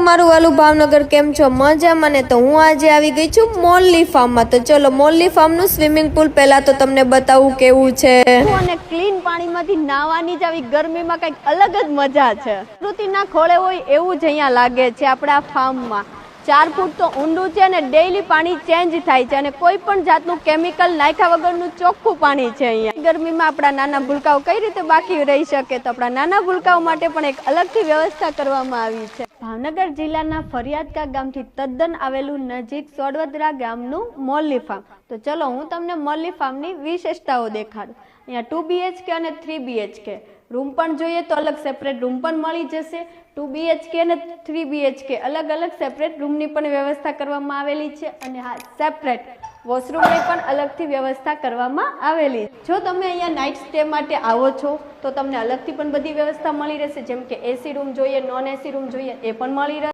મારું વાલું ભાવનગર કેમ છો? મજામાં ને? તો હું આજે આવી ગઈ છું મોલ્લી ફાર્મમાં। તો ચલો મોલ્લી ફાર્મનું સ્વિમિંગ પુલ પહેલા તો તમને બતાવું કેવું છે। અને ક્લીન પાણીમાંથી નાવાની જ આવી ગરમીમાં કંઈક અલગ જ મજા છે। પ્રકૃતિના ખોળે હોય એવું જ અહીંયા લાગે છે આપણા ફાર્મમાં। 4 ફૂટ તો ઊંડું છે અને ડેઈલી પાણી ચેન્જ થાય છે અને કોઈ પણ જાતનું કેમિકલ નાખ્યા વગરનું ચોખ્ખું પાણી છે અહીંયા। ગરમીમાં આપણા નાના ભૂલકાઓ કઈ રીતે બાકી રહી શકે, તો આપણા નાના ભૂલકાઓ માટે પણ એક અલગથી વ્યવસ્થા કરવામાં આવી છે। ભાવનગર જિલ્લાના ફરિયાદકા ગામથી તદ્દન આવેલું નજીક સોડવદરા ગામનું મોલ્લી ફાર્મ। તો ચલો હું તમને મોલ્લી ફાર્મની વિશેષતાઓ દેખાડું। અહીંયા 2 BHK અને 3 BHK રૂમ પણ જોઈએ તો અલગ સેપરેટ રૂમ પણ મળી જશે। 2 BHK અને 3 BHK અલગ અલગ સેપરેટ રૂમની પણ વ્યવસ્થા કરવામાં આવેલી છે અને હા સેપરેટ વોશરૂમની પણ અલગથી વ્યવસ્થા કરવામાં આવેલી છે। જો તમે અહીંયા નાઇટ સ્ટે માટે આવો છો તો તમને અલગથી પણ બધી વ્યવસ્થા મળી રહેશે, જેમ કે AC રૂમ જોઈએ, નોન AC રૂમ જોઈએ એ પણ મળી રહેશે।